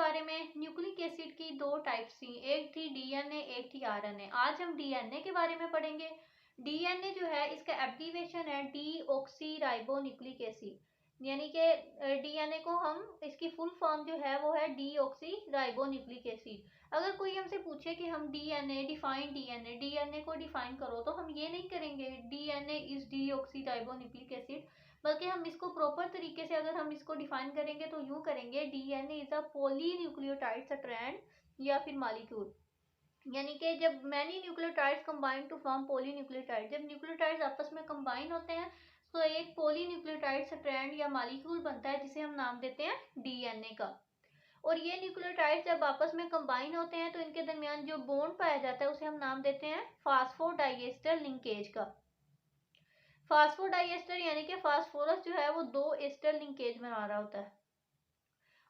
बारे में। Nucleic acid की दो टाइप्स थी, एक थी डीएनए, एक थी आरएनए। आज हम डीएनए के बारे में पढ़ेंगे। डीएनए जो है इसका एब्रीविएशन है डीऑक्सी राइबो न्यूक्लिक एसिड, यानी कि डीएनए को हम इसकी फुल फॉर्म जो है वो है डीऑक्सी राइबो न्यूक्लिक एसिड। अगर कोई हमसे पूछे कि हम डीएनए को डिफाइन करो, तो हम ये नहीं करेंगे DNA is deoxy ribo nucleic acid, बल्कि हम इसको प्रॉपर तरीके से अगर हम इसको डिफाइन करेंगे तो यूं करेंगे DNA is a polynucleotide strand या फिर मॉलिक्यूल। यानी कि जब many nucleotides combine to form polynucleotide, जब न्यूक्लियोटाइड्स आपस में कंबाइन होते हैं तो एक पॉलीन्यूक्लियोटाइड स्ट्रैंड या मॉलिक्यूल बनता है जिसे हम नाम देते हैं डीएनए का। और ये न्यूक्लियोटाइड्स जब आपस में कंबाइन होते हैं तो इनके दरमियान जो बॉन्ड पाया जाता है उसे हम नाम देते हैं फास्फोडाइएस्टर लिंकेज का। फास्फोडाइएस्टर यानी कि फास्फोरस जो है वो दो एस्टर लिंकेज बना रहा होता है।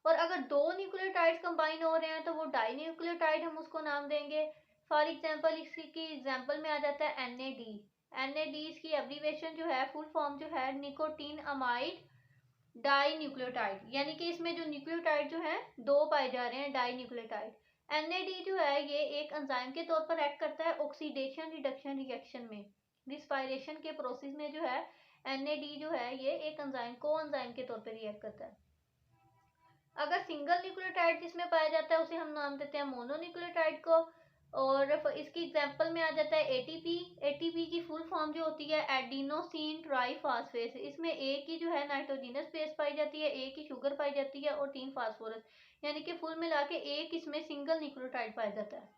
और अगर दो न्यूक्लियोटाइड्स कंबाइन हो रहे हैं तो वो डाई न्यूक्लियोटाइड हम उसको नाम देंगे। फॉर एग्जांपल इसकी एग्जांपल में आ जाता है एनएडी। एनएडी इसकी एब्रीविएशन जो है, फुल फॉर्म जो है निकोटीन अमाइड डाई न्यूक्लियोटाइड, यानी कि इसमें जो न्यूक्लियोटाइड जो है दो पाए जा रहे हैं डाई न्यूक्लियोटाइड। एनएडी जो है ये एक एंजाइम के तौर पर एक्ट करता है ऑक्सीडेशन रिडक्शन रिएक्शन में। रिस्पायरेशन के प्रोसेस में जो है एनएडी जो है ये एक एंजाइम को एंजाइम के तौर पर रिएक्ट करता है। अगर सिंगल न्यूक्लियोटाइड जिसमें पाया जाता है उसे हम नाम देते हैं मोनोन्यूक्लियोटाइड को। और इसकी एग्जांपल में आ जाता है एटीपी। एटीपी की फुल फॉर्म जो होती है एडिनोसिन ट्राइफॉस्फेट। इसमें एक ही जो है नाइट्रोजनस बेस पाई जाती है, एक ही शुगर पाई जाती है और 3 फास्फोरस, यानी कि फुल मिला के एक इसमें सिंगल न्यूक्लियोटाइड पाया जाता है।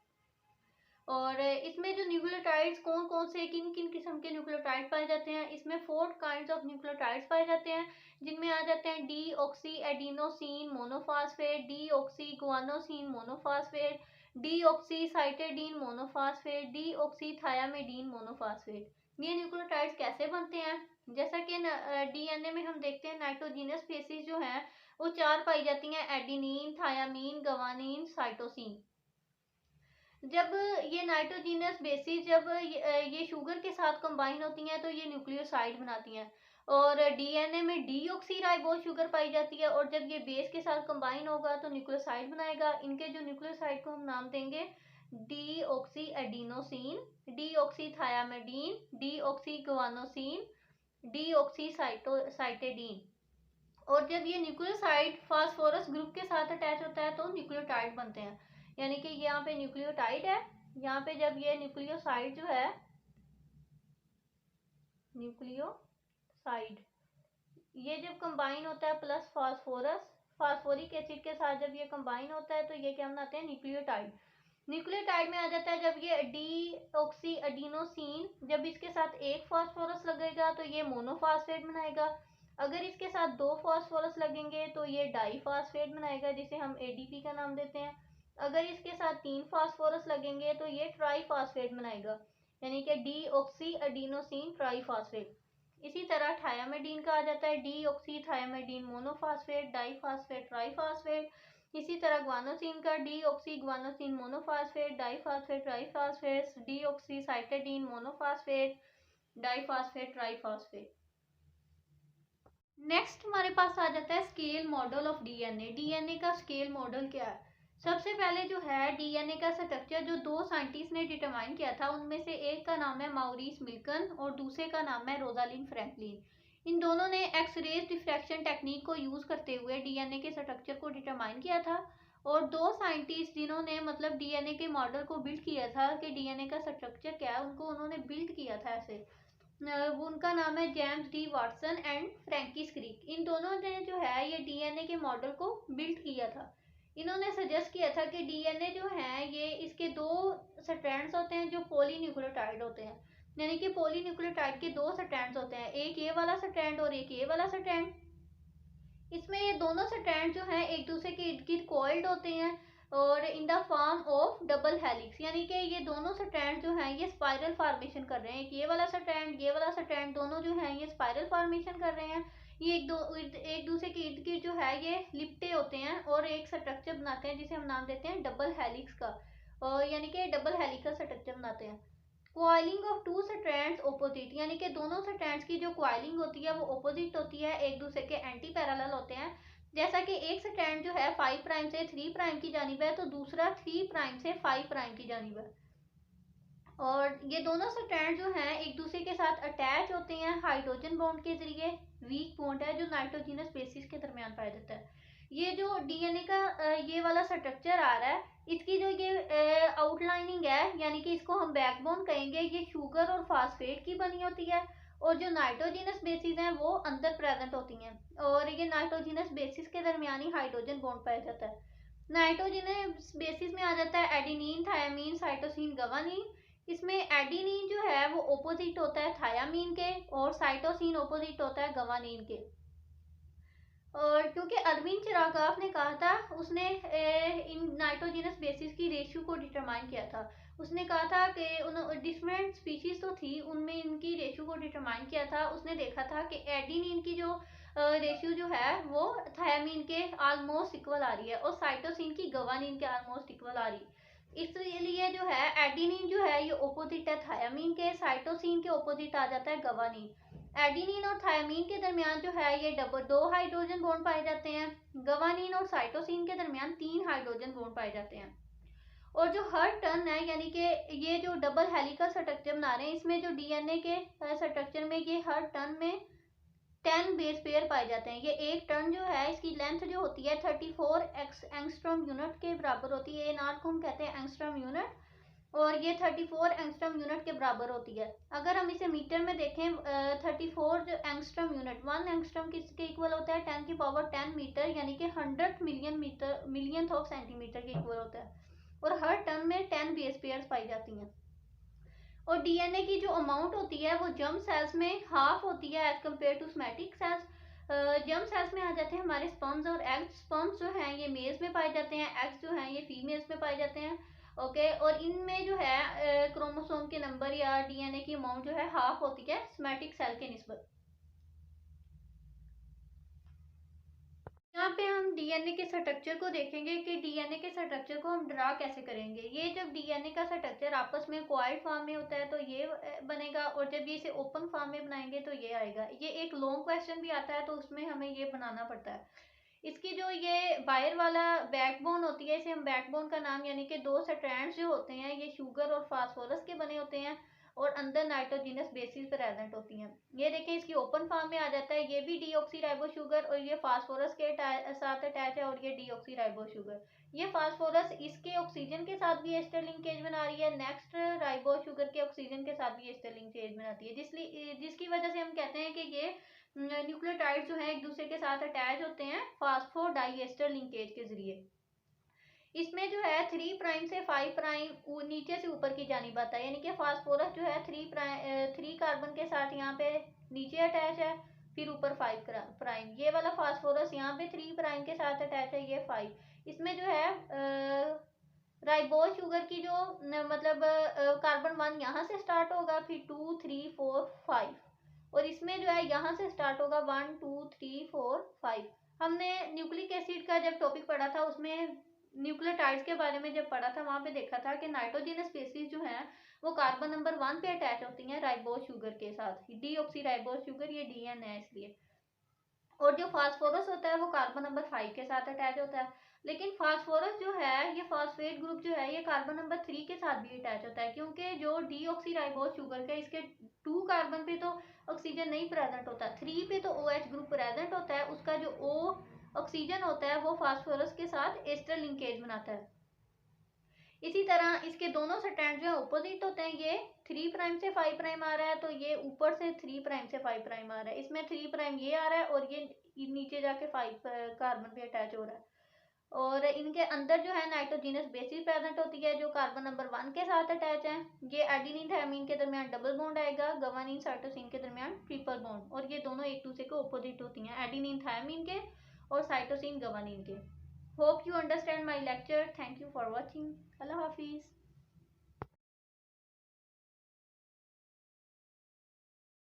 और इसमें जो न्यूक्लियोटाइड्स कौन कौन से किन किन किस्म के न्यूक्लियोटाइड पाए जाते हैं, इसमें 4 काइंड्स ऑफ न्यूक्लियोटाइड्स पाए जाते हैं, जिनमें आ जाते हैं deoxy adenosine monophosphate, deoxy guanosine monophosphate, deoxy cytidine monophosphate, deoxy thymidine monophosphate. ये न्यूक्लियोटाइड्स कैसे बनते हैं? जैसा कि डीएनए में हम देखते हैं नाइट्रोजिनस बेसिस जो है वो 4 पाई जाती हैं, एडिनिन, थायामीन, गवानीन, साइटोसिन। जब ये नाइट्रोजीनस बेसिस जब ये शुगर के साथ कंबाइन होती हैं तो ये न्यूक्लियोसाइड बनाती हैं। और डीएनए में डीऑक्सीराइबोज शुगर पाई जाती है, और जब ये बेस के साथ कंबाइन होगा तो न्यूक्लियोसाइड बनाएगा। इनके जो न्यूक्लियोसाइड को हम नाम देंगे deoxy adenosine, deoxy thymidine, deoxy guanosine, deoxy cytidine. और जब ये न्यूक्लियोसाइड फास्फोरस ग्रुप के साथ अटैच होता है तो न्यूक्लियोटाइड बनते हैं। यानी कि यहाँ पे न्यूक्लियोटाइड है, यहाँ पे जब ये न्यूक्लियोसाइड जो है न्यूक्लियोसाइड ये जब कंबाइन होता है प्लस फास्फोरिक एसिड के साथ जब ये कंबाइन होता है तो ये क्या बनाते हैं न्यूक्लियोटाइड। न्यूक्लियोटाइड में आ जाता है जब ये डीऑक्सी एडिनोसिन जब इसके साथ एक फास्फोरस लगेगा तो ये मोनोफॉस्फेट बनाएगा। अगर इसके साथ 2 फास्फोरस लगेंगे तो ये डाईफॉस्फेट बनाएगा, जिसे हम एडीपी का नाम देते हैं। अगर इसके साथ 3 फास्फोरस लगेंगे तो ये ट्राईफॉस्फेट बनाएगा, यानी कि डीऑक्सी एडिनोसिन ट्राईफॉस्फेट। इसी तरह थायामिडीन का आ जाता है deoxy thymidine monophosphate diphosphate triphosphate. इसी तरह ग्वानोसिन का deoxy guanosine monophosphate diphosphate triphosphate, deoxy cytidine monophosphate diphosphate triphosphate. Next हमारे पास आ जाता है scale model of DNA. DNA का स्केल मॉडल क्या है? सबसे पहले जो है डीएनए का स्ट्रक्चर जो 2 साइंटिस्ट ने डिटरमाइन किया था, उनमें से एक का नाम है मॉरिस मिल्कन और दूसरे का नाम है रोजालिंड फ्रैंकलिन। इन दोनों ने एक्स-रेज डिफ्रैक्शन टेक्निक को यूज करते हुए डीएनए के स्ट्रक्चर को डिटरमाइन किया था। और 2 साइंटिस्ट जिन्होंने मतलब डीएनए के मॉडल को बिल्ड किया था कि डीएनए का स्ट्रक्चर क्या है, उनको उन्होंने बिल्ड किया था ऐसे, उनका नाम है James D Watson and Francis Crick. इन दोनों ने जो है ये डीएनए के मॉडल को बिल्ड किया था। इन्होंने सजेस्ट किया था कि डीएनए जो है ये इसके 2 स्ट्रैंड्स होते हैं जो पॉलीन्यूक्लियोटाइड होते हैं, यानी कि पॉलीन्यूक्लियोटाइड के 2 स्ट्रैंड्स होते हैं, एक ये वाला स्ट्रैंड और एक ये वाला स्ट्रैंड। इसमें ये दोनों स्ट्रैंड जो हैं एक दूसरे के इर्द गिर्द कॉइल्ड होते हैं और in the form of double helix, यानी कि ये दोनों स्ट्रैंड जो हैं ये स्पाइरल फॉर्मेशन कर रहे हैं। ये वाला स्ट्रैंड दोनों जो हैं ये स्पाइरल फॉर्मेशन कर रहे हैं। ये एक दूसरे के इर्द गिर्द जो है ये लिपटे होते हैं और एक स्ट्रक्चर बनाते हैं जिसे हम नाम देते हैं डबल हेलिक्स का, और यानी कि डबल हेलिकल स्ट्रक्चर बनाते हैं। क्वाइलिंग ऑफ 2 स्ट्रैंड्स ऑपोजिट, यानी कि दोनों स्ट्रैंड्स की जो क्वाइलिंग होती है वो ऑपोजिट होती है, एक दूसरे के एंटी पैरेलल होते हैं, जैसा कि एक स्ट्रैंड जो है 5 प्राइम से 3 प्राइम की जानिब है, तो दूसरा 3 प्राइम से 5 प्राइम की जानिब है। और ये दोनों स्ट्रैंड जो हैं एक दूसरे के साथ अटैच होते हैं हाइड्रोजन बॉन्ड के जरिए। वीक बॉन्ड है जो नाइट्रोजिनस बेसिस के दरमियान पाया जाता है। ये जो डीएनए का ये वाला स्ट्रक्चर आ रहा है, इसकी जो ये आउटलाइनिंग है, यानी कि इसको हम बैकबोन कहेंगे, ये शुगर और फास्फेट की बनी होती है। और जो नाइट्रोजिनस बेसिस हैं वो अंदर प्रेजेंट होती हैं, और ये नाइट्रोजिनस बेसिस के दरमियान ही हाइड्रोजन बॉन्ड पाया जाता है। नाइट्रोजिनस बेसिस में आ जाता है एडेनिन, थायामीन, साइटोसिन, गवानीन। इसमें एडेनिन जो है वो ओपोजिट होता है थायामीन के, और साइटोसिन ओपोजिट होता है गवानीन के। और क्योंकि अरविंद चिरागाफ ने कहा था, उसने इन नाइट्रोजिनस बेसिस की रेशियो को डिटरमाइन किया था। उसने कहा था कि डिफरेंट स्पीशीज तो थी, उनमें इनकी रेशियो को डिटरमाइन किया था। उसने देखा था कि एडेनिन की जो रेशियो जो है वो थायामीन के ऑलमोस्ट इक्वल आ रही है, और साइटोसिन की गवानीन के ऑलमोस्ट इक्वल आ रही है। इसलिए जो है एडेनिन जो है ये ओपोजिट है थायामीन के, साइटोसिन के ओपोजिट आ जाता है गवानीन। एडेनिन और थायामीन के दरमियान जो है ये दो हाइड्रोजन बॉन्ड पाए जाते हैं। गवानीन और साइटोसिन के दरमियान 3 हाइड्रोजन बॉन्ड पाए जाते हैं। और जो हर टर्न है, यानी कि ये जो डबल हेलिकल स्ट्रक्चर बना रहे हैं, इसमें जो डीएनए के स्ट्रक्चर में ये हर टर्न में 10 बेस पेयर पाए जाते हैं। ये एक टर्न जो है इसकी लेंथ जो होती है 34 एंगस्ट्रॉम यूनिट के बराबर होती है। नाट को हम कहते हैं एंगस्ट्रॉम यूनिट, और ये 34 एंगस्ट्रॉम यूनिट के बराबर होती है। अगर हम इसे मीटर में देखें, 34 जो एंगस्ट्रॉम यूनिट, 1 एंगस्ट्रॉम किसके इक्वल होता है, 10 की पावर 10 मीटर, यानी कि 100 million metre, million of centimetre के इक्वल होता है। और हर टर्न में 10 बेस पेयर्स पाई जाती हैं। और डीएनए की जो अमाउंट होती है वो जर्म सेल्स में हाफ होती है as compare to somatic cells. Germ cells में आ जाते हैं हमारे स्पर्म्स और एग्स। स्पर्म्स जो हैं ये मेल्स में पाए जाते हैं, एग्स जो हैं ये फीमेल्स में पाए जाते हैं। ओके, और इनमें जो है क्रोमोसोम के नंबर या डीएनए की अमाउंट जो है हाफ होती है सोमैटिक सेल के निस्बत। यहाँ पे हम डीएनए के स्ट्रक्चर को देखेंगे कि डीएनए के स्ट्रक्चर को हम ड्रा कैसे करेंगे। ये जब डीएनए का स्ट्रक्चर आपस में कोआइड फॉर्म में होता है तो ये बनेगा, और जब ये इसे ओपन फॉर्म में बनाएंगे तो ये आएगा। ये एक लॉन्ग क्वेश्चन भी आता है तो उसमें हमें ये बनाना पड़ता है। इसकी जो ये बाहर वाला बैकबोन होती है, इसे हम बैकबोन का नाम, यानी कि 2 स्ट्रैंड्स जो होते हैं ये शुगर और फास्फोरस के बने होते हैं, और अंदर नाइट्रोजिनस बेसिस प्रेजेंट होती हैं। ये देखें इसकी ओपन फॉर्म में आ जाता है, ये भी डीऑक्सीराइबो शुगर, और ये फास्फोरस के साथ अटैच है, और ये डीऑक्सीराइबो शुगर। ये फास्फोरस इसके ऑक्सीजन के साथ भी एस्टर लिंकेज बना रही है, नेक्स्ट राइबो शुगर के ऑक्सीजन के साथ भी एस्टर लिंकेज बनाती है, जिसकी वजह से हम कहते हैं कि ये न्यूक्लियोटाइड जो है एक दूसरे के साथ अटैच होते हैं फास्फोडाइएस्टर लिंकेज के जरिए। इसमें जो है 3 प्राइम से 5 प्राइम नीचे से ऊपर की जानिब आता है, यानी कि फास्फोरस जो है 3 कार्बन के साथ यहाँ पे नीचे अटैच है, फिर ऊपर 5 प्राइम। ये वाला फास्फोरस यहाँ पे 3 प्राइम के साथ अटैच है, ये 5। इसमें जो है राइबोज शुगर की जो मतलब कार्बन 1 यहाँ से स्टार्ट होगा, फिर 2 3 4 5, और इसमें जो है यहाँ से स्टार्ट होगा 1 2 3 4 5। हमने न्यूक्लिक एसिड का जब टॉपिक पढ़ा था उसमें न्यूक्लियोटाइड्स के बारे में जब पढ़ा था, वहां पे देखा था कि नाइट्रोजिनस बेसिस जो है वो कार्बन नंबर 1 पे अटैच होती हैं राइबोज शुगर के साथ। डीऑक्सी राइबोज शुगर ये डीएन है इसलिए। और जो फास्फोरस होता है वो कार्बन नंबर 5 के साथ अटैच होता है। लेकिन फास्फोरस जो है ये फास्फेट ग्रुप जो है ये कार्बन नंबर 3 के साथ भी अटैच होता है, क्योंकि जो डीऑक्सीराइबोज शुगर का इसके 2 कार्बन पे तो ऑक्सीजन नहीं प्रेजेंट होता, 3 पे तो OH ग्रुप प्रेजेंट होता है। उसका जो O ऑक्सीजन होता है वो फास्फोरस के साथ एस्टर लिंकेज बनाता है। इसी तरह इसके दोनों स्ट्रैंड जो है अपोजिट होते हैं। ये 3 प्राइम से 5 प्राइम आ रहा है, तो ये ऊपर से 3 प्राइम से 5 प्राइम आ रहा है। इसमें 3 प्राइम ये आ रहा है, और ये नीचे जाके 5 कार्बन पे अटैच हो रहा है। और इनके अंदर जो है नाइट्रोजिनस बेसिस प्रेजेंट होती है जो कार्बन नंबर 1 के साथ अटैच है। ये एडेनिन थायमीन के दरमियान डबल बॉन्ड आएगा, गवानीन साइटोसिन के दरमियान ट्रिपल बॉन्ड, और ये दोनों एक दूसरे के अपोजिट होती हैं, एडेनिन थायमीन के और साइटोसिन गवानीन के। Hope you understand my lecture. Thank you for watching. अल्लाह हाफिज़।